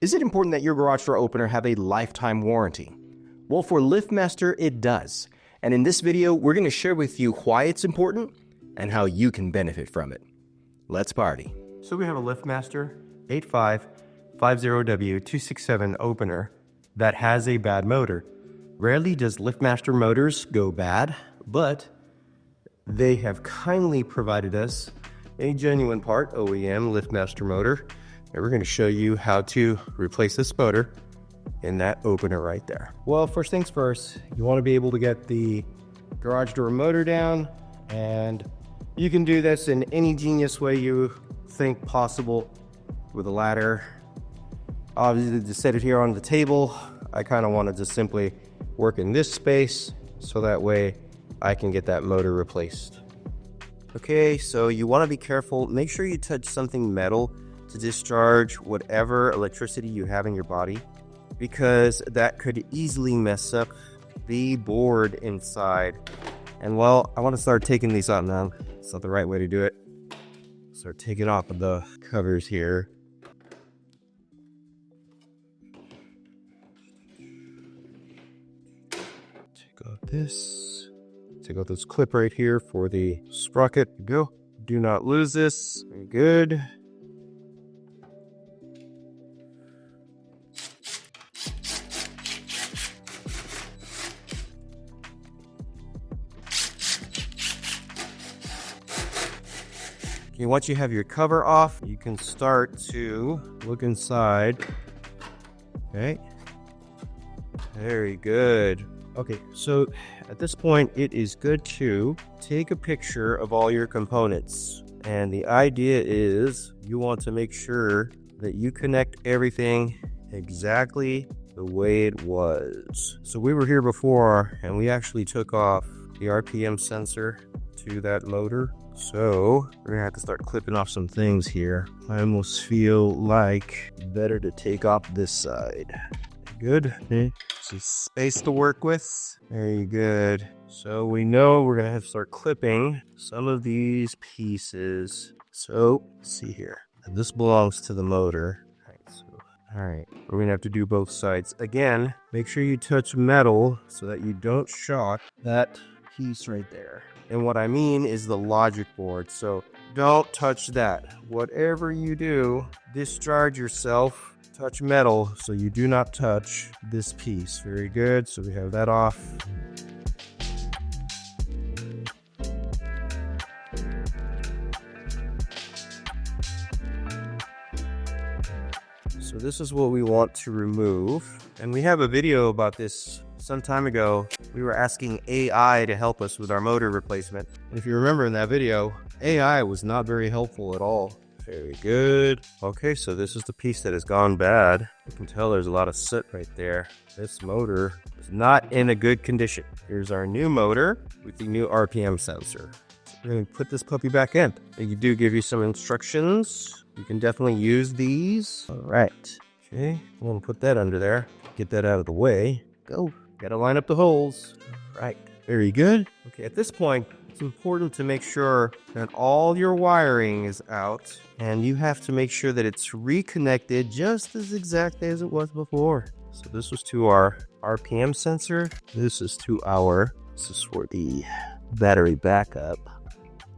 Is it important that your garage door opener have a lifetime warranty? Well, for LiftMaster, it does. And in this video, we're going to share with you why it's important and how you can benefit from it. Let's party. So we have a LiftMaster 8550W267 opener that has a bad motor. Rarely does LiftMaster motors go bad, but they have kindly provided us a genuine part, OEM LiftMaster motor. And we're going to show you how to replace this motor in that opener right there. Well, first things first, you want to be able to get the garage door motor down, and you can do this in any genius way you think possible with a ladder. Obviously, to set it here on the table, I kind of want to just simply work in this space so that way I can get that motor replaced. Okay, so you want to be careful. Make sure you touch something metal to discharge whatever electricity you have in your body, because that could easily mess up the board inside. And well, I want to start taking these out now. It's not the right way to do it. Start taking off of the covers here. Take out this. Take out this clip right here for the sprocket. Go. Do not lose this. Very good. Okay, once you have your cover off, you can start to look inside. Okay. Very good. Okay, so at this point, it is good to take a picture of all your components. And the idea is you want to make sure that you connect everything exactly the way it was. So we were here before, and we actually took off the RPM sensor to that motor. So we're gonna have to start clipping off some things here. I almost feel like better to take off this side. Good. Okay. Some space to work with. Very good. So we know we're gonna have to start clipping some of these pieces. So let's see here. This belongs to the motor. All right, we're gonna have to do both sides. Again, make sure you touch metal so that you don't shock that piece right there. And what I mean is the logic board. So don't touch that. Whatever you do, discharge yourself. Touch metal so you do not touch this piece. Very good. So we have that off. So this is what we want to remove. And we have a video about this some time ago. We were asking AI to help us with our motor replacement. And if you remember in that video, AI was not very helpful at all. Very good. Okay, so this is the piece that has gone bad. You can tell there's a lot of soot right there. This motor is not in a good condition. Here's our new motor with the new RPM sensor. We're going to put this puppy back in. They do give you some instructions. You can definitely use these. All right. Okay, I'm going to put that under there. Get that out of the way. Go. Got to line up the holes. Right. Very good. Okay, at this point, it's important to make sure that all your wiring is out, and you have to make sure that it's reconnected just as exactly as it was before. So this was to our RPM sensor. This is for the battery backup.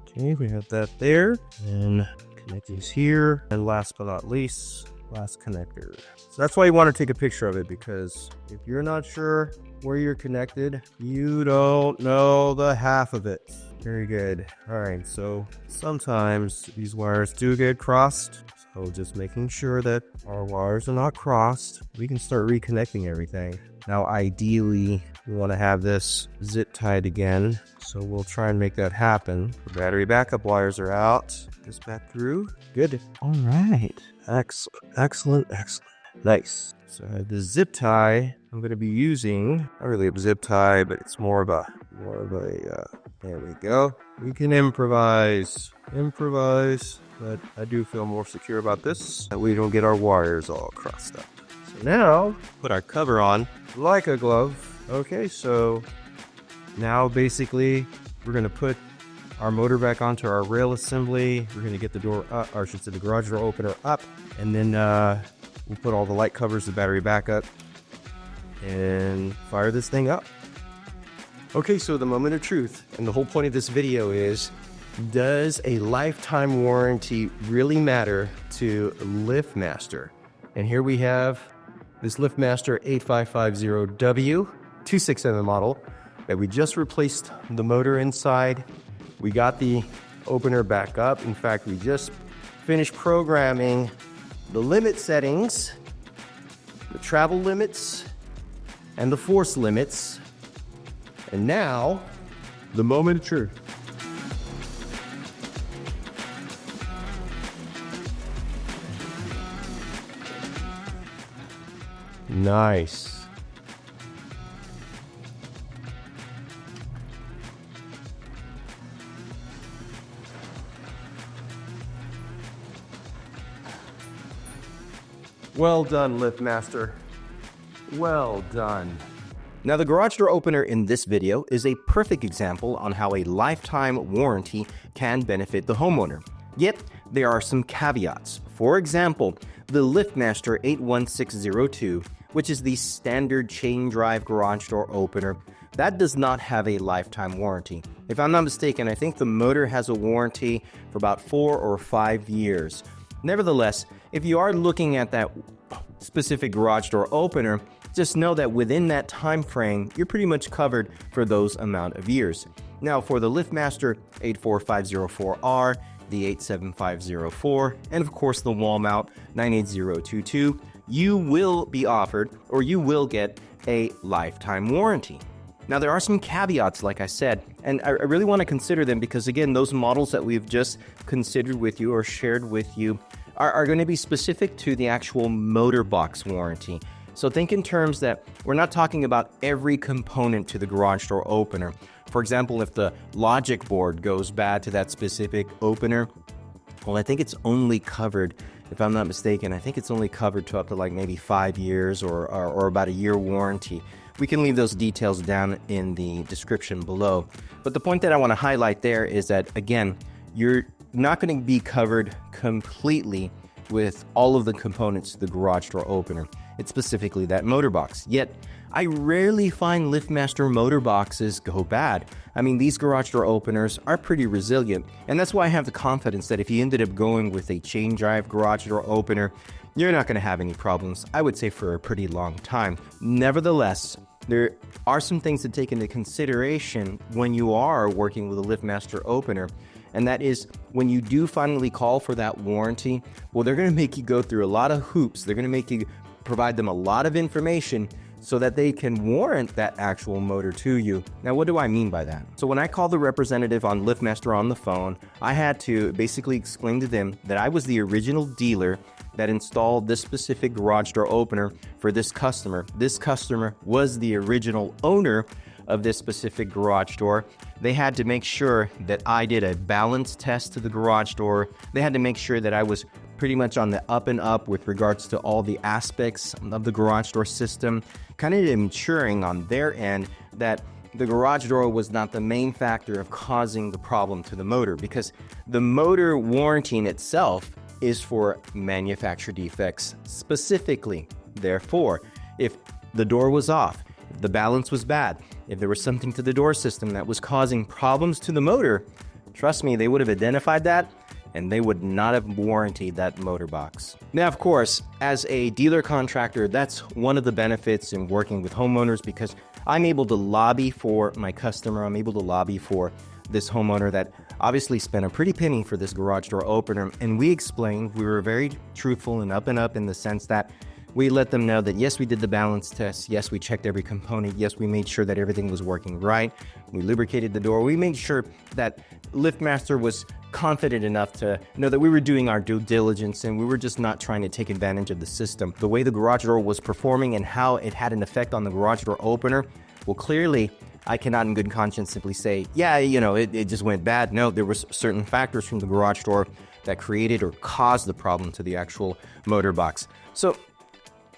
Okay, we have that there. And connect these here. And last but not least, last connector. So that's why you want to take a picture of it, because if you're not sure where you're connected, you don't know the half of it. Very good. All right, so sometimes these wires do get crossed. So just making sure that our wires are not crossed, we can start reconnecting everything. Now, ideally, we want to have this zip tied again. So we'll try and make that happen. The battery backup wires are out. This back through. Good. All right. Excellent. Nice. So I have this zip tie. I'm going to be using, not really a zip tie, but it's more of a, there we go. We can improvise, but I do feel more secure about this, that we don't get our wires all crossed up. So now, put our cover on like a glove. Okay, so now basically we're going to put our motor back onto our rail assembly. We're going to get the door up, or I should say the garage door opener up, and then We'll put all the light covers, the battery backup, and fire this thing up. Okay, so the moment of truth, and the whole point of this video is, does a lifetime warranty really matter to LiftMaster? And here we have this LiftMaster 8550W 26mm model that we just replaced the motor inside. We got the opener back up. In fact, we just finished programming the limit settings, the travel limits, and the force limits. And now, the moment of truth. Nice. Well done, LiftMaster. Well done. Now, the garage door opener in this video is a perfect example on how a lifetime warranty can benefit the homeowner. Yet, there are some caveats. For example, the LiftMaster 81602, which is the standard chain drive garage door opener, that does not have a lifetime warranty. If I'm not mistaken, I think the motor has a warranty for about 4 or 5 years. Nevertheless, if you are looking at that specific garage door opener, just know that within that time frame, you're pretty much covered for those amount of years. Now, for the LiftMaster 84504R, the 87504, and of course the wall mount 98022, you will be offered, or you will get, a lifetime warranty. Now, there are some caveats, like I said, and I really want to consider them because, again, those models that we've just considered with you or shared with you are going to be specific to the actual motor box warranty. So think in terms that we're not talking about every component to the garage door opener. For example, if the logic board goes bad to that specific opener, well, I think it's only covered, if I'm not mistaken, I think it's only covered to up to like maybe 5 years or about a year warranty. We can leave those details down in the description below. But the point that I want to highlight there is that, again, you're not going to be covered completely with all of the components to the garage door opener. It's specifically that motor box. Yet, I rarely find LiftMaster motor boxes go bad. I mean, these garage door openers are pretty resilient, and that's why I have the confidence that if you ended up going with a chain drive garage door opener, you're not going to have any problems, I would say, for a pretty long time. Nevertheless, there are some things to take into consideration when you are working with a LiftMaster opener. And that is, when you do finally call for that warranty, well, they're going to make you go through a lot of hoops. They're going to make you provide them a lot of information so that they can warrant that actual motor to you. Now, what do I mean by that? So when I called the representative on LiftMaster on the phone, I had to basically explain to them that I was the original dealer that installed this specific garage door opener for this customer. This customer was the original owner of this specific garage door. They had to make sure that I did a balance test to the garage door. They had to make sure that I was pretty much on the up and up with regards to all the aspects of the garage door system, kind of ensuring on their end that the garage door was not the main factor of causing the problem to the motor, because the motor warranty in itself is for manufacturer defects specifically. Therefore, if the door was off, if the balance was bad, if there was something to the door system that was causing problems to the motor, trust me, they would have identified that and they would not have warranted that motor box. Now, of course, as a dealer contractor, that's one of the benefits in working with homeowners, because I'm able to lobby for my customer. I'm able to lobby for this homeowner that obviously spent a pretty penny for this garage door opener. And we explained, we were very truthful and up in the sense that we let them know that yes, we did the balance test. Yes, we checked every component. Yes, we made sure that everything was working right. We lubricated the door. We made sure that LiftMaster was confident enough to know that we were doing our due diligence and we were just not trying to take advantage of the system. The way the garage door was performing and how it had an effect on the garage door opener, well, clearly, I cannot in good conscience simply say, yeah, it just went bad. No, there were certain factors from the garage door that created or caused the problem to the actual motor box. So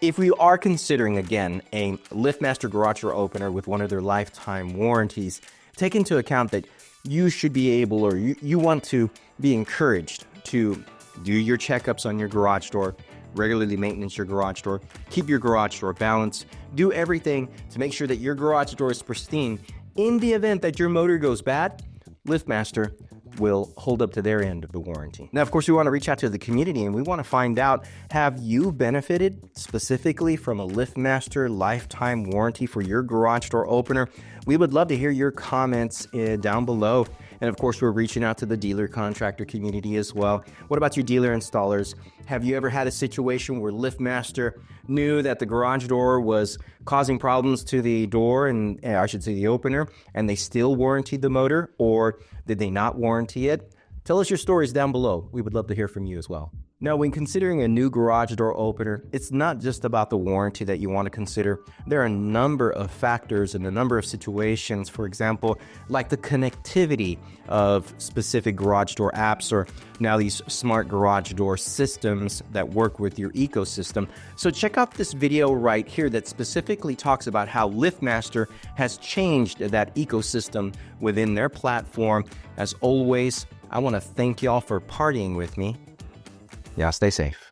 if we are considering, again, a LiftMaster garage door opener with one of their lifetime warranties, take into account that you should be able, or you want to be encouraged to do your checkups on your garage door, regularly maintenance your garage door, keep your garage door balanced, do everything to make sure that your garage door is pristine. In the event that your motor goes bad, LiftMaster will hold up to their end of the warranty. Now, of course, we want to reach out to the community and we want to find out, have you benefited specifically from a LiftMaster lifetime warranty for your garage door opener? We would love to hear your comments down below. And of course, we're reaching out to the dealer contractor community as well. What about your dealer installers? Have you ever had a situation where LiftMaster knew that the garage door was causing problems to the door, and I should say the opener, and they still warranted the motor, or did they not warranty it? Tell us your stories down below. We would love to hear from you as well. Now, when considering a new garage door opener, it's not just about the warranty that you want to consider. There are a number of factors and a number of situations, for example, like the connectivity of specific garage door apps, or now these smart garage door systems that work with your ecosystem. So check out this video right here that specifically talks about how LiftMaster has changed that ecosystem within their platform. As always, I want to thank y'all for partying with me. Yeah, stay safe.